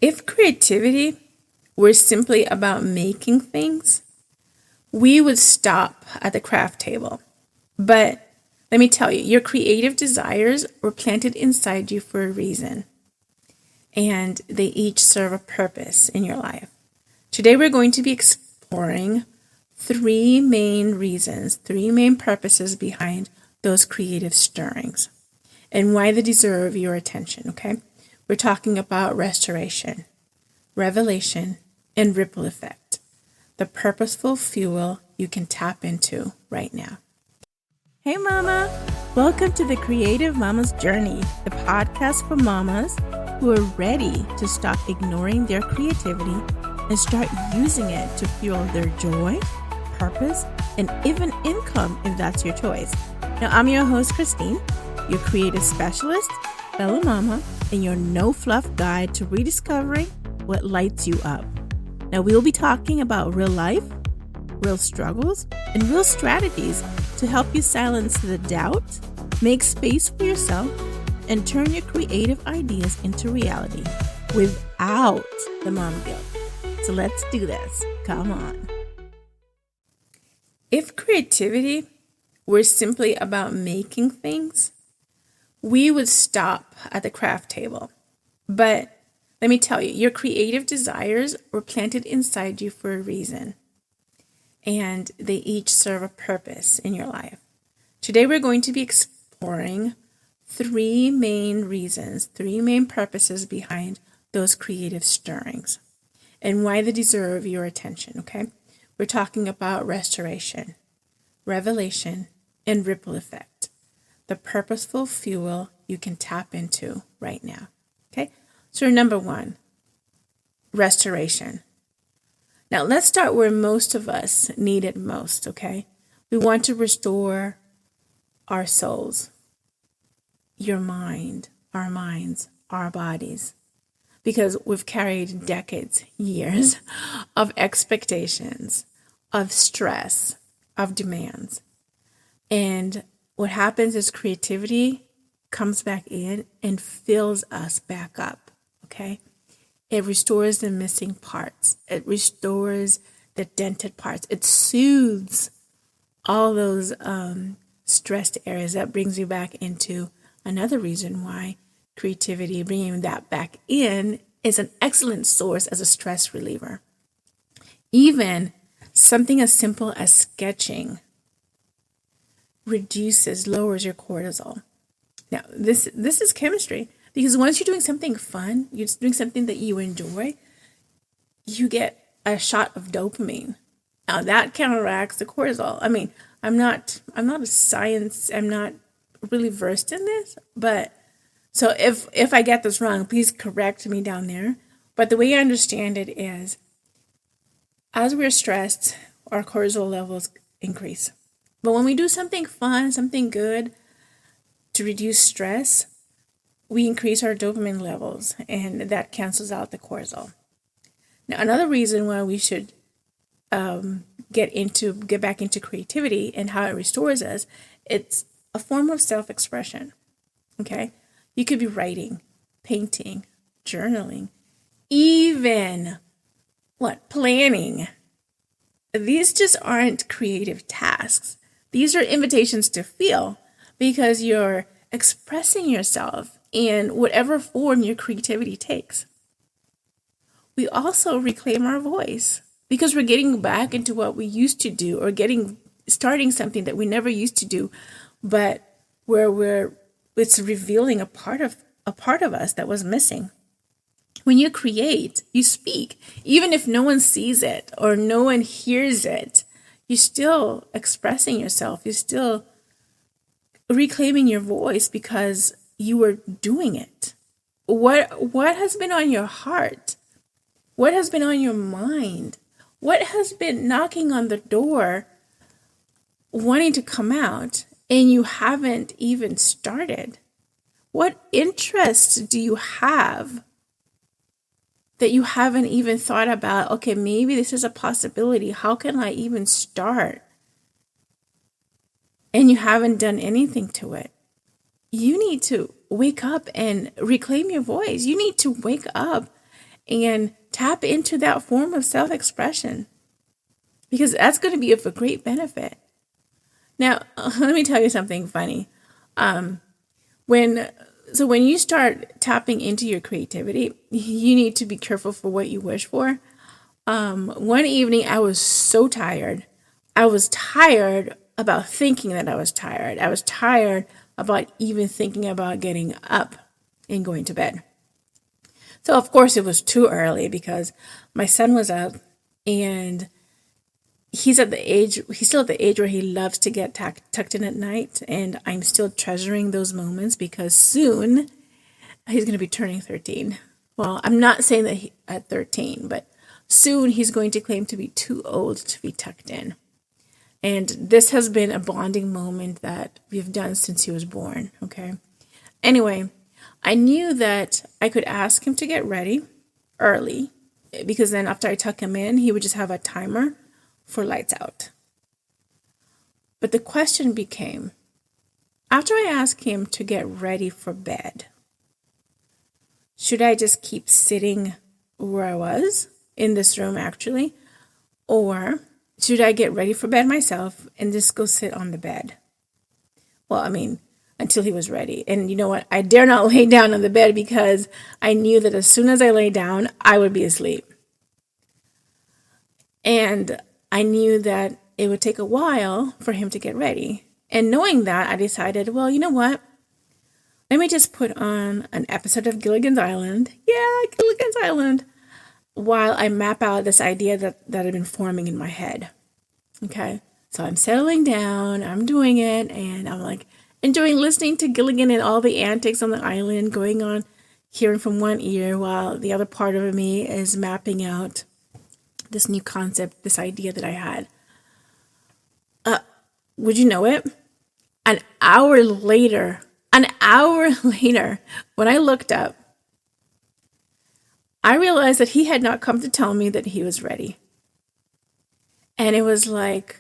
If creativity were simply about making things, we would stop at the craft table. But let me tell you, your creative desires were planted inside you for a reason, and they each serve a purpose in your life. Today, we're going to be exploring three main reasons, three main purposes behind those creative stirrings and why they deserve your attention, okay? We're talking about restoration, revelation, and ripple effect, the purposeful fuel you can tap into right now. Hey, Mama! Welcome to the Creative Mama's Journey, the podcast for mamas who are ready to stop ignoring their creativity and start using it to fuel their joy, purpose, and even income if that's your choice. Now, I'm your host, Christine, your creative specialist, fellow mama, and your no-fluff guide to rediscovering what lights you up. Now, we'll be talking about real life, real struggles, and real strategies to help you silence the doubt, make space for yourself, and turn your creative ideas into reality without the mom guilt. So let's do this. Come on. If creativity were simply about making things, we would stop at the craft table. But let me tell you, your creative desires were planted inside you for a reason, and they each serve a purpose in your life. Today, we're going to be exploring three main reasons, three main purposes behind those creative stirrings and why they deserve your attention, okay? We're talking about restoration, revelation, and ripple effect, the purposeful fuel you can tap into right now, okay? So number one, restoration. Now let's start where most of us need it most, okay? We want to restore our souls, your mind, our minds, our bodies, because we've carried decades, years of expectations, of stress, of demands. And what happens is creativity comes back in and fills us back up, okay? It restores the missing parts. It restores the dented parts. It soothes all those stressed areas. That brings you back into another reason why creativity, bringing that back in, is an excellent source as a stress reliever. Even something as simple as sketching lowers your cortisol. Now, this is chemistry, because once you're doing something fun, you're doing something that you enjoy, you get a shot of dopamine. Now that counteracts the cortisol. I mean, I'm not really versed in this, but so if I get this wrong, please correct me down there. But the way I understand it is, as we're stressed, our cortisol levels increase. But when we do something fun, something good to reduce stress, we increase our dopamine levels, and that cancels out the cortisol. Now, another reason why we should get back into creativity and how it restores us, it's a form of self-expression, okay? You could be writing, painting, journaling, even, planning. These just aren't creative tasks. These are invitations to feel, because you're expressing yourself in whatever form your creativity takes. We also reclaim our voice, because we're getting back into what we used to do, or starting something that we never used to do, but where it's revealing a part of us that was missing. When you create, you speak, even if no one sees it or no one hears it. You're still expressing yourself. You're still reclaiming your voice because you were doing it. What has been on your heart? What has been on your mind? What has been knocking on the door, wanting to come out, and you haven't even started? What interests do you have that you haven't even thought about? Okay, maybe this is a possibility. How can I even start? And you haven't done anything to it. You need to wake up and reclaim your voice. You need to wake up and tap into that form of self-expression, because that's going to be of a great benefit. Now, let me tell you something funny. When you start tapping into your creativity, you need to be careful for what you wish for. One evening, I was so tired. I was tired about thinking that I was tired. I was tired about even thinking about getting up and going to bed. So, of course, it was too early because my son was up, and he's still at the age where he loves to get tucked in at night. And I'm still treasuring those moments because soon he's going to be turning 13. Well, I'm not saying that at 13, but soon he's going to claim to be too old to be tucked in. And this has been a bonding moment that we've done since he was born, okay? Anyway, I knew that I could ask him to get ready early, because then after I tuck him in, he would just have a timer for lights out. But the question became, after I asked him to get ready for bed, should I just keep sitting where I was in this room actually, or should I get ready for bed myself and just go sit on the bed? Well, I mean, until he was ready. And you know what? I dare not lay down on the bed because I knew that as soon as I lay down, I would be asleep. And I knew that it would take a while for him to get ready. And knowing that, I decided, well, you know what? Let me just put on an episode of Gilligan's Island. Yeah, Gilligan's Island. While I map out this idea that had been forming in my head. Okay? So I'm settling down, I'm doing it, and I'm like enjoying listening to Gilligan and all the antics on the island going on, hearing from one ear while the other part of me is mapping out this new concept, this idea that I had. Would you know it? An hour later, when I looked up, I realized that he had not come to tell me that he was ready. And it was like,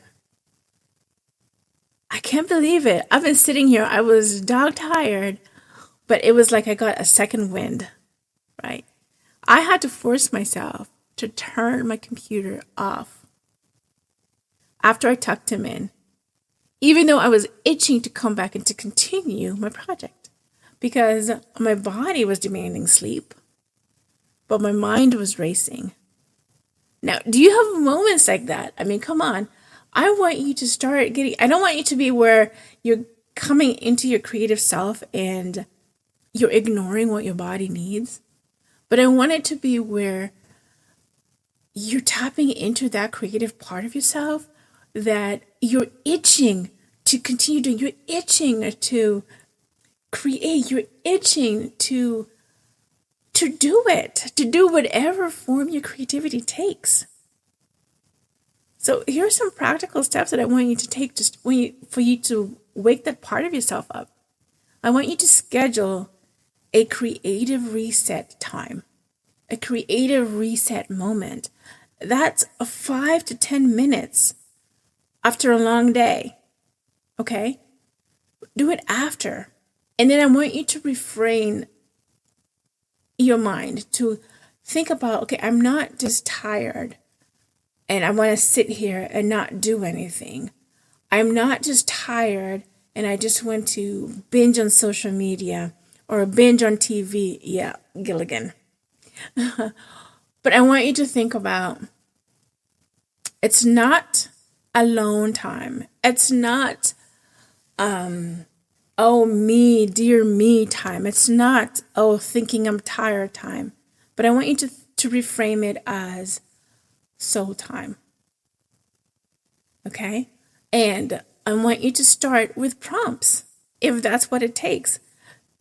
I can't believe it. I've been sitting here. I was dog tired, but it was like I got a second wind, right? I had to force myself to turn my computer off after I tucked him in, even though I was itching to come back and to continue my project because my body was demanding sleep, but my mind was racing. Now, do you have moments like that? I mean, come on. I want you to start I don't want you to be where you're coming into your creative self and you're ignoring what your body needs. But I want it to be where you're tapping into that creative part of yourself that you're itching to continue doing. You're itching to create. You're itching to do it, to do whatever form your creativity takes. So here are some practical steps that I want you to take for you to wake that part of yourself up. I want you to schedule a creative reset time, a creative reset moment. That's 5 to 10 minutes after a long day, okay? Do it after. And then I want you to refrain your mind to think about, okay, I'm not just tired and I want to sit here and not do anything. I'm not just tired and I just want to binge on social media or binge on TV. Yeah, Gilligan. But I want you to think about, it's not alone time. It's not, oh, me, dear me time. It's not, oh, thinking I'm tired time. But I want you to reframe it as soul time. Okay? And I want you to start with prompts, if that's what it takes.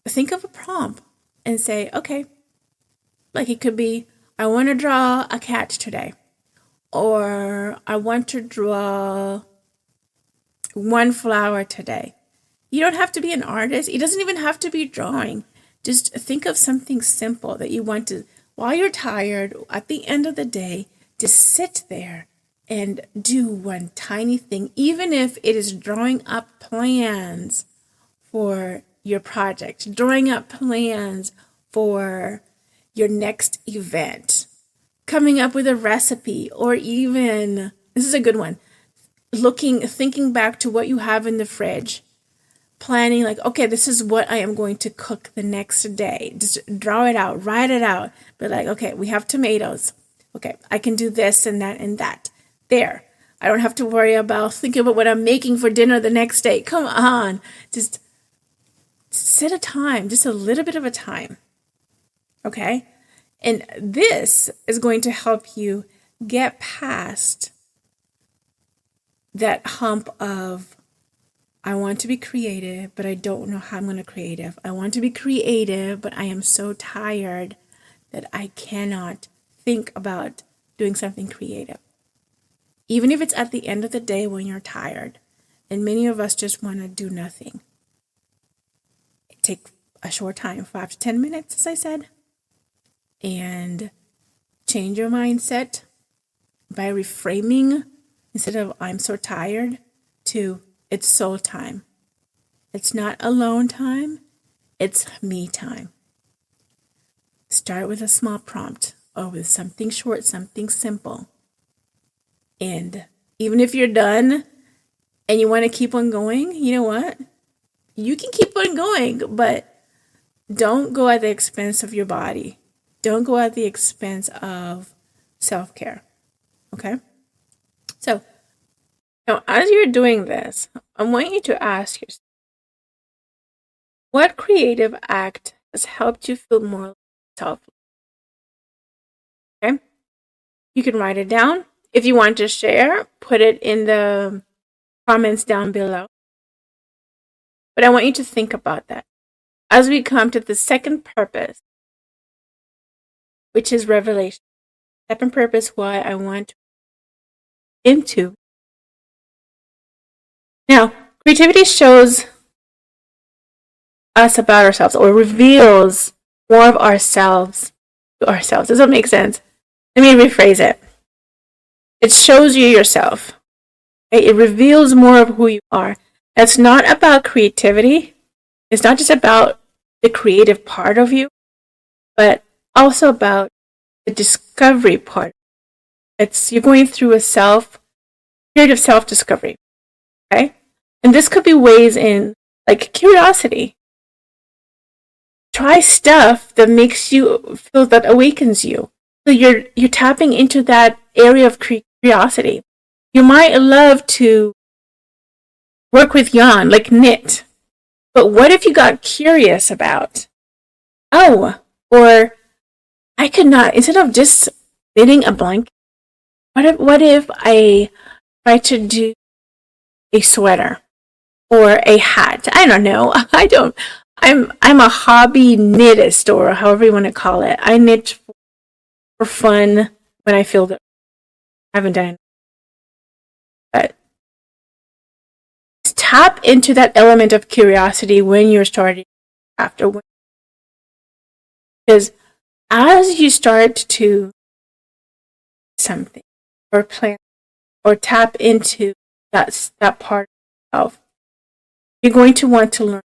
Think of a prompt and say, okay, like it could be, I want to draw a cat today. Or I want to draw one flower today. You don't have to be an artist. It doesn't even have to be drawing. Just think of something simple that you want to, while you're tired, at the end of the day, just sit there and do one tiny thing, even if it is drawing up plans for your project, drawing up plans for your next event, coming up with a recipe, or even, this is a good one, thinking back to what you have in the fridge, planning like, okay, this is what I am going to cook the next day. Just draw it out, write it out. But like, okay, we have tomatoes. Okay, I can do this and that and that. There. I don't have to worry about thinking about what I'm making for dinner the next day. Come on. Just set a time, just a little bit of a time. Okay? And this is going to help you get past that hump of, I want to be creative, but I don't know how I'm going to creative. I want to be creative, but I am so tired that I cannot think about doing something creative. Even if it's at the end of the day when you're tired, and many of us just want to do nothing. Take a short time, 5 to 10 minutes, as I said, and change your mindset by reframing, instead of I'm so tired, to it's soul time. It's not alone time, it's me time. Start with a small prompt or with something short, something simple. And even if you're done and you want to keep on going, you know what? You can keep on going, but don't go at the expense of your body. Don't go at the expense of self-care. Okay? So, now, as you're doing this, I want you to ask yourself, what creative act has helped you feel more self-love? Okay? You can write it down. If you want to share, put it in the comments down below. But I want you to think about that. As we come to the second purpose, which is revelation. Second purpose, why I want to into. Now, creativity shows us about ourselves, or reveals more of ourselves to ourselves. Does that make sense? Let me rephrase it. It shows you yourself. Okay? It reveals more of who you are. It's not about creativity. It's not just about the creative part of you, but also about the discovery part. You're going through a period of self-discovery. Okay? And this could be ways in, like, curiosity. Try stuff that makes you feel, that awakens you. So you're tapping into that area of curiosity. You might love to work with yarn, like knit. But what if you got curious about, or I could not, instead of just knitting a blanket, what if I try to do a sweater or a hat? I don't know. I'm a hobby knittist, or however you want to call it. I knit for fun when I feel that I haven't done it. But tap into that element of curiosity when you're starting after. Because as you start to something or plan or tap into that part of yourself, you're going to want to learn.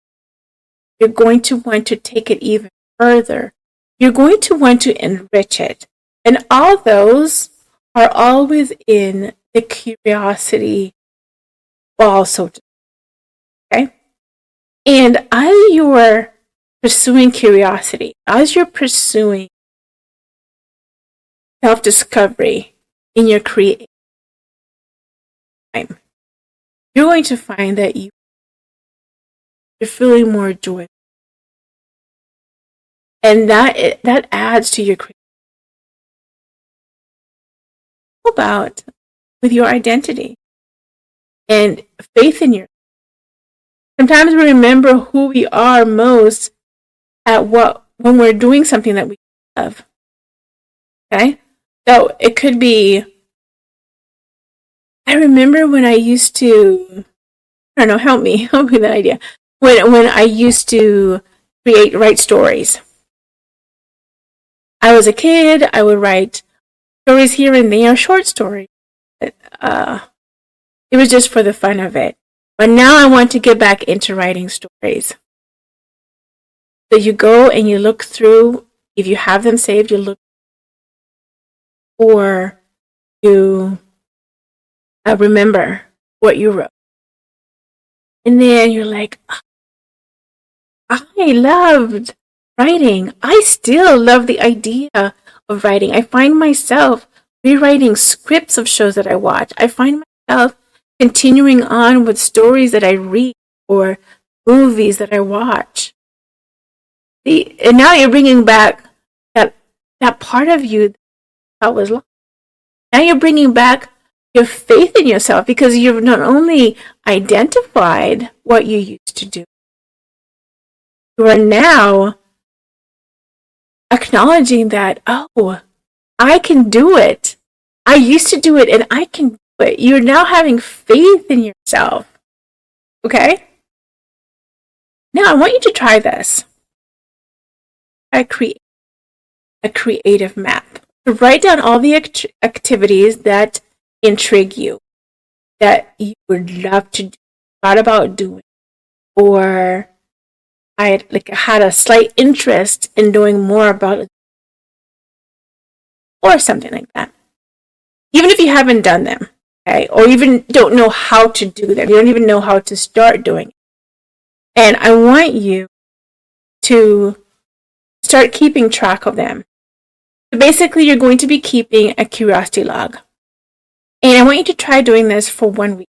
You're going to want to take it even further. You're going to want to enrich it. And all those are all within the curiosity ball, so to speak. Okay? And as you're pursuing curiosity, as you're pursuing self-discovery in your creative time, you're going to find that you're feeling more joy. And that adds to your creativity. How about with your identity and faith in yourself? Sometimes we remember who we are most when we're doing something that we love. Okay? So it could be, I remember when I used to, I don't know, help me with that idea. When I used to write stories. I was a kid, I would write stories here and there, short stories. It was just for the fun of it. But now I want to get back into writing stories. So you go and you look through if you have them saved, you look, or you remember what you wrote. And then you're like, I loved writing. I still love the idea of writing. I find myself rewriting scripts of shows that I watch. I find myself continuing on with stories that I read or movies that I watch. And now you're bringing back that part of you that was lost. Now you're bringing back your faith in yourself because you've not only identified what you used to do, you are now acknowledging that, oh, I can do it. I used to do it and I can do it. You're now having faith in yourself. Okay? Now I want you to try this. I create a creative map. So write down all the activities that intrigue you, that you would love to do, thought about doing, or I had a slight interest in doing more about it, or something like that. Even if you haven't done them, okay, or even don't know how to do them, you don't even know how to start doing it. And I want you to start keeping track of them. So basically, you're going to be keeping a curiosity log. And I want you to try doing this for 1 week.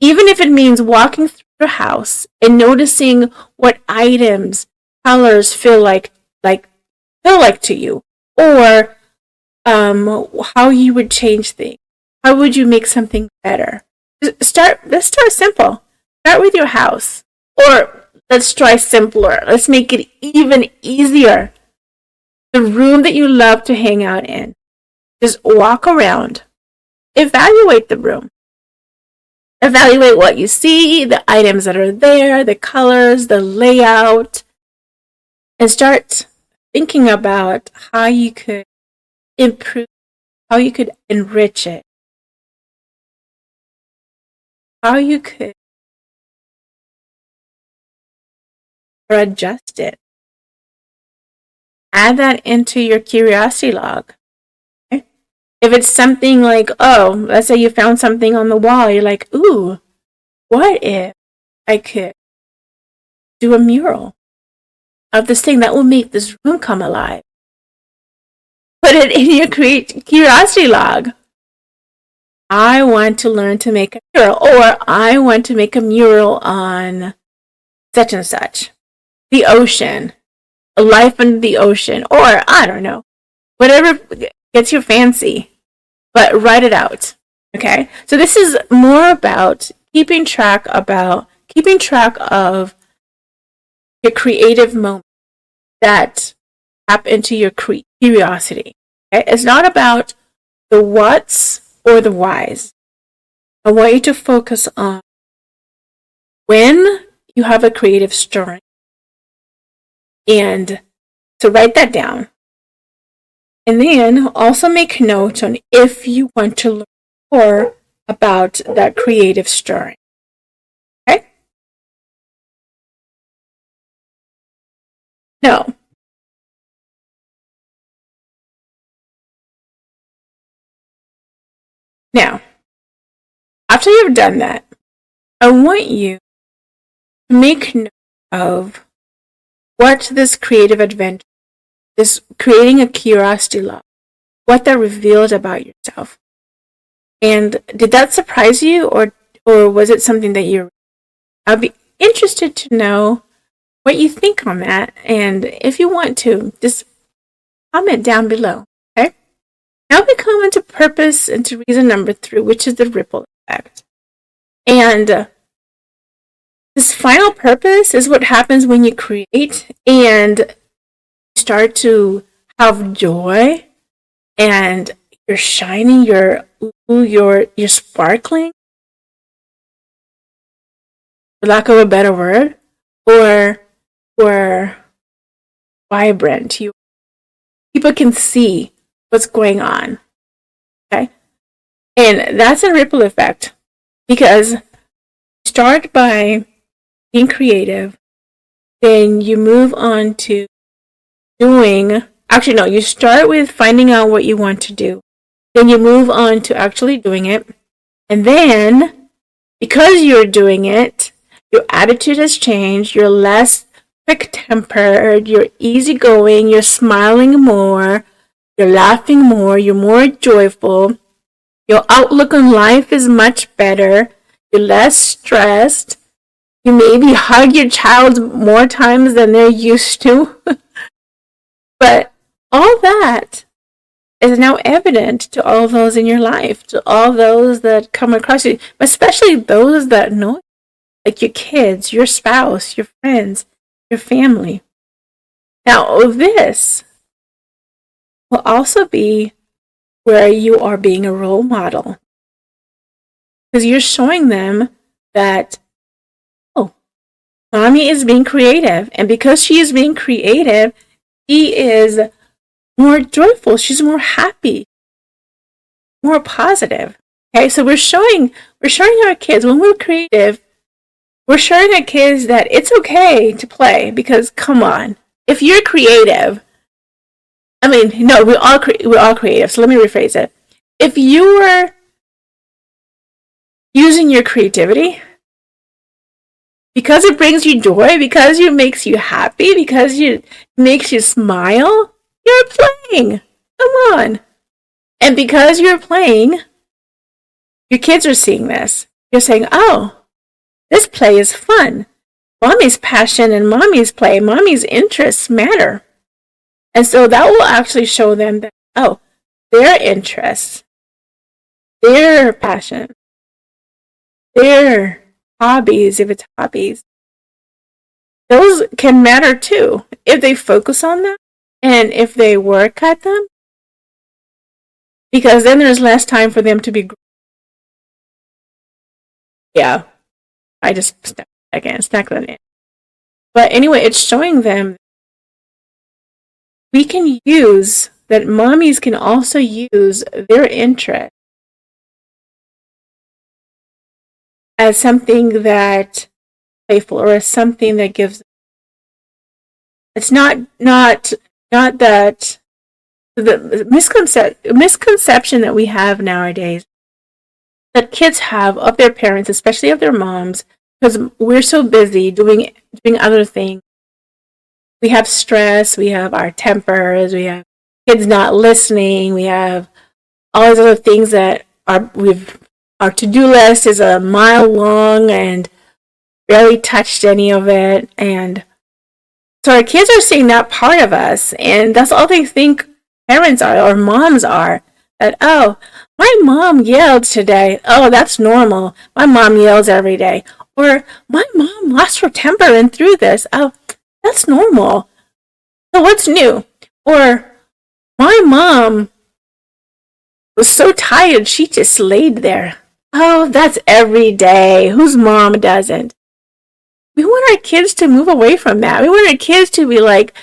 Even if it means walking through your house and noticing what items, colors feel like to you, or how you would change things. How would you make something better? Let's start simple. Start with your house. Or let's try simpler. Let's make it even easier. The room that you love to hang out in. Just walk around. Evaluate the room. Evaluate what you see, the items that are there, the colors, the layout, and start thinking about how you could improve, how you could enrich it, how you could adjust it. Add that into your curiosity log. Okay? If it's something like, oh, let's say you found something on the wall, you're like, ooh, what if I could do a mural of this thing that will make this room come alive? Put it in your curiosity log. I want to learn to make a mural, or I want to make a mural on such and such. The ocean, a life under the ocean, or I don't know, whatever gets your fancy, but write it out. Okay? So this is more about keeping track of your creative moments that tap into your curiosity. Okay? It's not about the what's or the whys. I want you to focus on when you have a creative story. And so write that down. And then also make notes on if you want to learn more about that creative story. Okay? Now, after you've done that, I want you to make note of what this creative adventure, this creating a curiosity log, what that revealed about yourself. And did that surprise you, or was it something that I'd be interested to know what you think on that. And if you want to, just comment down below. Okay? Now we come into purpose, into reason number 3, which is the ripple effect. And this final purpose is what happens when you create and start to have joy, and you're shining, you're sparkling, for lack of a better word, or vibrant. People can see what's going on. Okay? And that's a ripple effect, because you start by being creative, then you move on to doing, actually, no, you start with finding out what you want to do. Then you move on to actually doing it. And then, because you're doing it, your attitude has changed. You're less quick-tempered. You're easygoing. You're smiling more. You're laughing more. You're more joyful. Your outlook on life is much better. You're less stressed. You maybe hug your child more times than they're used to. But all that is now evident to all those in your life, to all those that come across you, especially those that know you, like your kids, your spouse, your friends, your family. Now, this will also be where you are being a role model, because you're showing them that, oh, mommy is being creative, and because she is being creative, she is more joyful, she's more happy, more positive. Okay, so we're showing our kids, when we're creative, we're showing our kids that it's okay to play, because come on, if you're creative, I mean, no, we're all creative, so let me rephrase it. If you were using your creativity because it brings you joy, because it makes you happy, because it makes you smile, you're playing. Come on. And because you're playing, your kids are seeing this. You're saying, oh, this play is fun. Mommy's passion and mommy's play, mommy's interests matter. And so that will actually show them that, oh, their interests, their passion, their hobbies, if it's hobbies, those can matter too. If they focus on them and if they work at them, because then there's less time for them to be. Yeah, I just stuck that in. But anyway, it's showing them we can use, that mommies can also use their interest as something that playful, or as something that gives. It's not that the misconception that we have nowadays, that kids have of their parents, especially of their moms, because we're so busy doing other things. We have stress, we have our tempers, we have kids not listening, we have all these other things that our to-do list is a mile long and barely touched any of it. And so our kids are seeing that part of us, and that's all they think parents are, or moms are. That, oh, my mom yelled today. Oh, that's normal. My mom yells every day. Or my mom lost her temper and threw this. Oh, that's normal. So what's new? Or my mom was so tired she just laid there. Oh, that's every day. Whose mom doesn't? We want our kids to move away from that. We want our kids to be like,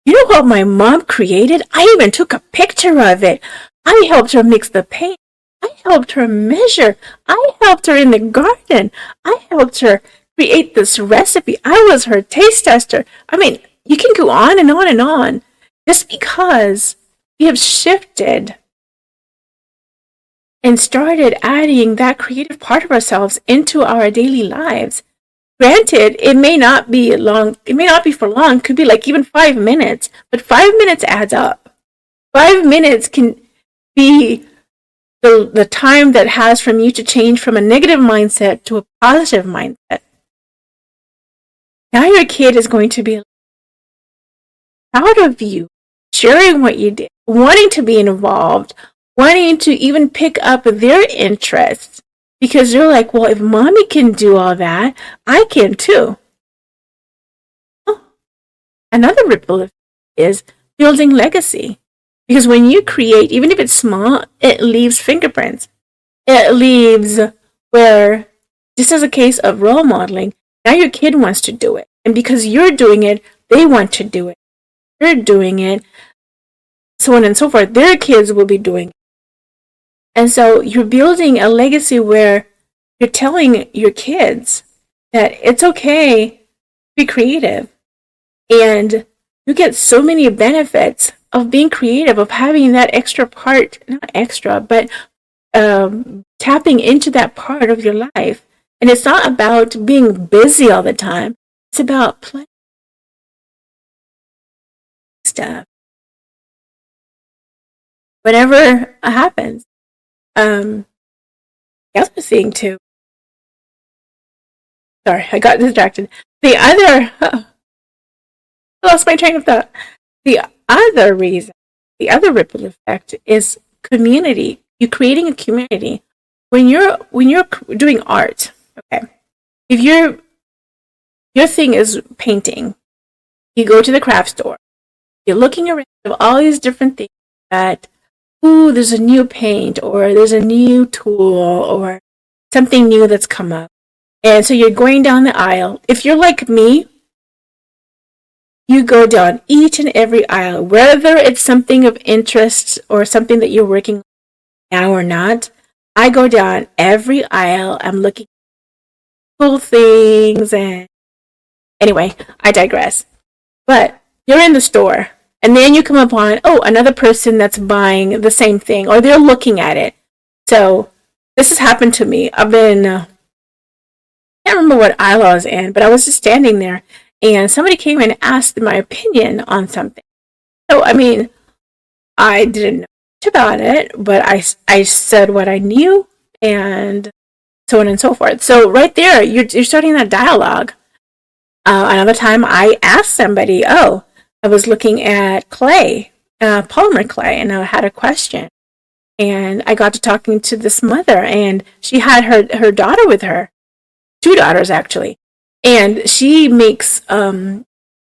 you know what my mom created? I even took a picture of it. I helped her mix the paint. I helped her measure. I helped her in the garden. I helped her create this recipe. I was her taste tester. I mean, you can go on and on and on. Just because we have shifted and started adding that creative part of ourselves into our daily lives. Granted, it may not be long, it may not be for long, it could be like even 5 minutes, but 5 minutes adds up. 5 minutes can be the time that has from you to change from a negative mindset to a positive mindset. Now your kid is going to be proud of you, sharing what you did, wanting to be involved, wanting to even pick up their interests, because you're like, well, if mommy can do all that, I can too. Oh, another ripple is building legacy. Because when you create, even if it's small, it leaves fingerprints. It leaves where, just as a case of role modeling, now your kid wants to do it. And because you're doing it, they want to do it. You're doing it, so on and so forth. Their kids will be doing it. And so you're building a legacy where you're telling your kids that it's okay to be creative. And You get so many benefits of being creative, of having that extra part, not extra, but tapping into that part of your life. And it's not about being busy all the time. It's about playing stuff. Whatever happens. The other thing too. Sorry, I got distracted. The other, I lost my train of thought. The other reason, the other ripple effect is community. You're creating a community. When you're doing art, okay. If your thing is painting, you go to the craft store. You're looking around at all these different things that, ooh, there's a new paint, or there's a new tool, or something new that's come up. And so you're going down the aisle. If you're like me, you go down each and every aisle, whether it's something of interest or something that you're working on now or not. I go down every aisle. I'm looking at cool things, and anyway, I digress. But you're in the store, and then you come upon, oh, another person that's buying the same thing, or they're looking at it. So this has happened to me. I've been, I can't remember what aisle I was in, but I was just standing there, and somebody came and asked my opinion on something. So, I mean, I didn't know much about it, but I said what I knew, and so on and so forth. So right there, you're starting that dialogue. Another time I asked somebody, oh, I was looking at clay, polymer clay, and I had a question. And I got to talking to this mother, and she had her daughter with her, 2 daughters actually. And she makes,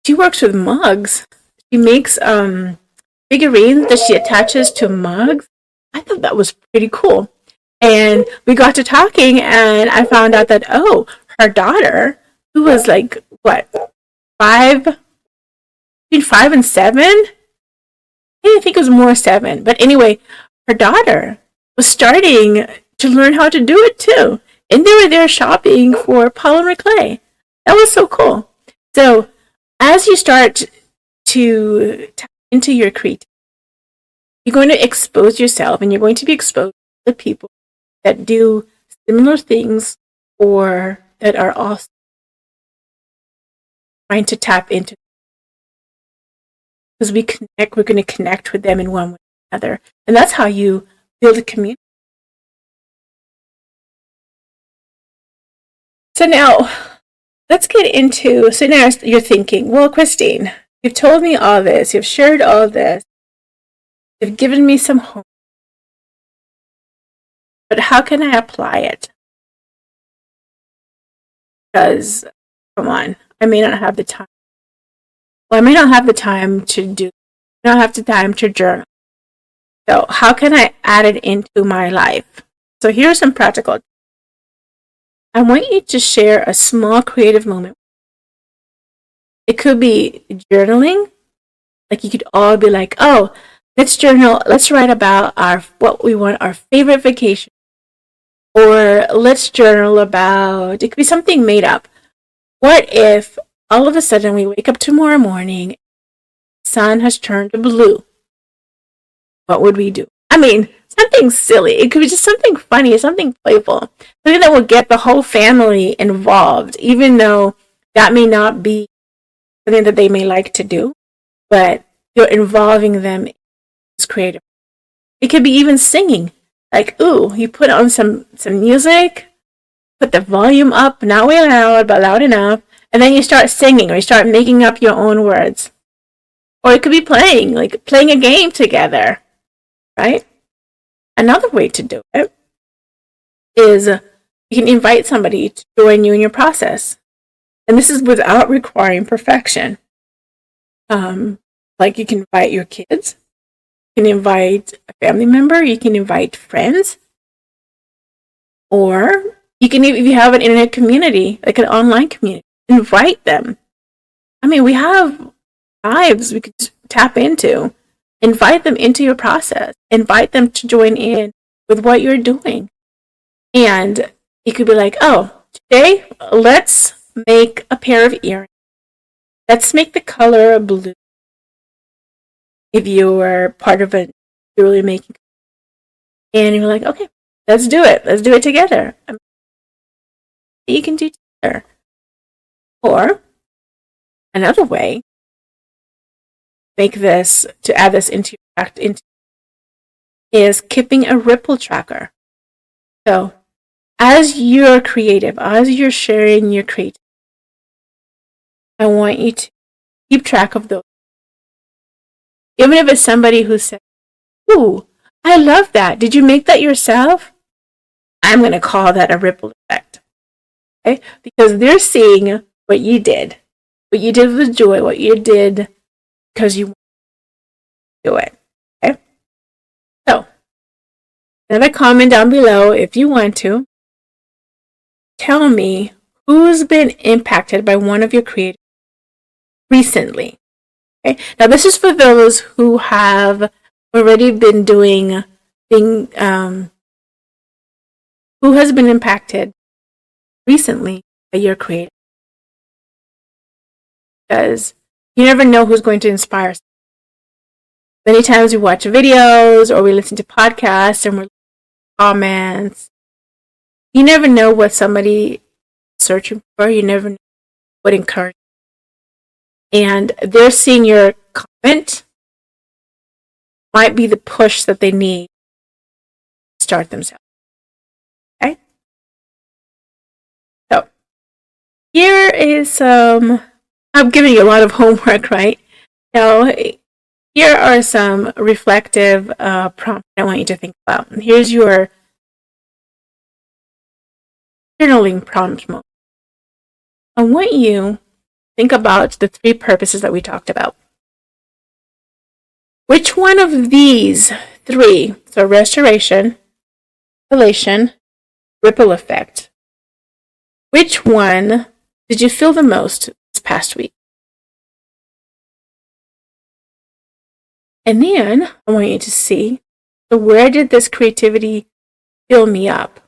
she works with mugs. She makes figurines that she attaches to mugs. I thought that was pretty cool. And we got to talking, and I found out that, oh, her daughter, who was like, what, 5, between 5 and 7? I think it was more 7. But anyway, her daughter was starting to learn how to do it too. And they were there shopping for polymer clay. That was so cool. So as you start to tap into your creativity, you're going to expose yourself, and you're going to be exposed to people that do similar things, or that are also trying to tap into. Because we're going to connect with them in one way or another. And that's how you build a community. So now, let's get into, so now you're thinking, well, Christine, you've told me all this, you've shared all this, you've given me some hope, but how can I apply it? Because, come on, I may not have the time. Well, I may not have the time to do, I don't have the time to journal. So how can I add it into my life? So here's some practical. I want you to share a small creative moment. It could be journaling. Like you could all be like, oh, let's journal. Let's write about what we want, our favorite vacation. Or let's journal about, it could be something made up. What if all of a sudden we wake up tomorrow morning, the sun has turned to blue? What would we do? I mean, something silly. It could be just something funny, something playful. Something that will get the whole family involved, even though that may not be something that they may like to do, but you're involving them in this creative. It could be even singing. Like, ooh, you put on some music, put the volume up, not way loud, but loud enough, and then you start singing, or you start making up your own words. Or it could be playing, like playing a game together, right? Another way to do it is you can invite somebody to join you in your process. And this is without requiring perfection. Like you can invite your kids, you can invite a family member, you can invite friends, or you can, if you have an internet community, like an online community, invite them. I mean, we have lives we could tap into. Invite them into your process. Invite them to join in with what you're doing. And you could be like, oh, today let's make a pair of earrings. Let's make the color blue. if you were part of a jewelry making, and you're like, okay, let's do it. Let's do it together. You can do together. Or another way, make this to add this into your into is keeping a ripple tracker. So as you're creative, as you're sharing your creativity, I want you to keep track of those. Even if it's somebody who says, ooh, I love that. Did you make that yourself? I'm going to call that a ripple effect. Okay? Because they're seeing what you did with joy, what you did because you want to do it. Okay? So, leave a comment down below if you want to. Tell me who's been impacted by one of your creatives recently. Okay? Now, this is for those who have already been doing who has been impacted recently by your creative. Because you never know who's going to inspire. Many times we watch videos or we listen to podcasts and we're comments. You never know what somebody is searching for. You never know what encourages. And they're seeing your comment might be the push that they need to start themselves. Okay? So, here is I'm giving you a lot of homework, right? Now, here are some reflective prompts I want you to think about. And here's your journaling prompt mode. I want you to think about the 3 purposes that we talked about. Which one of these 3, so restoration, revelation, ripple effect, which one did you feel the most this past week? And then I want you to see, so where did this creativity fill me up?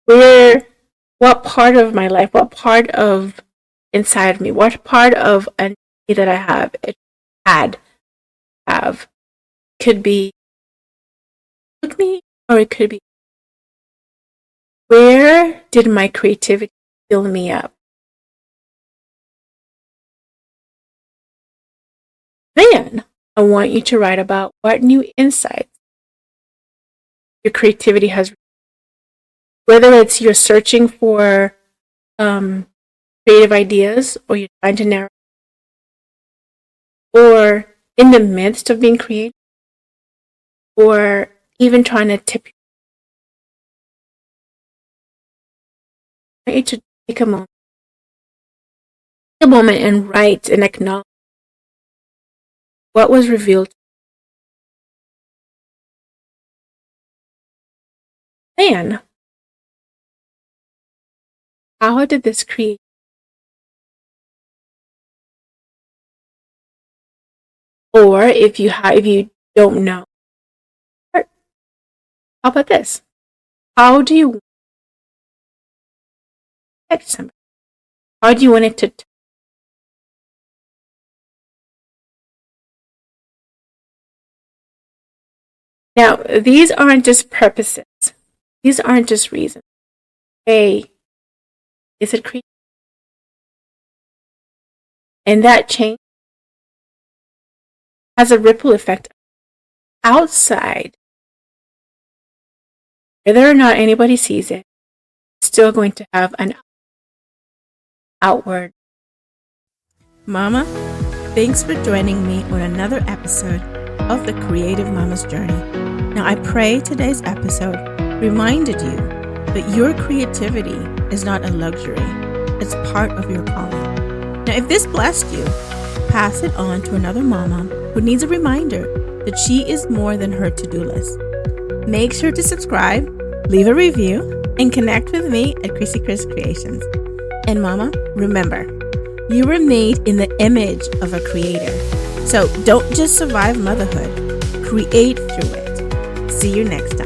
What part of my life, what part of inside of me, what part of a need that I have, could be with me, or it could be, where did my creativity fill me up? Then I want you to write about what new insights your creativity has. Whether it's you're searching for creative ideas, or you're trying to narrow, or in the midst of being creative, or even trying to tip you. I want you to take a moment and write and acknowledge what was revealed. Then, how did this create? Or if you don't know, how about this? How do you affect somebody? How do you want it to? Now, these aren't just purposes. These aren't just reasons. Hey, is it creative? And that change has a ripple effect outside. Whether or not anybody sees it, it's still going to have an outward. Mama, thanks for joining me on another episode of the Creative Mama's Journey. Now, I pray today's episode reminded you that your creativity is not a luxury. It's part of your calling. Now, if this blessed you, pass it on to another mama who needs a reminder that she is more than her to-do list. Make sure to subscribe, leave a review, and connect with me at Chrissy Creations. And mama, remember, you were made in the image of a creator. So don't just survive motherhood, create through it. See you next time.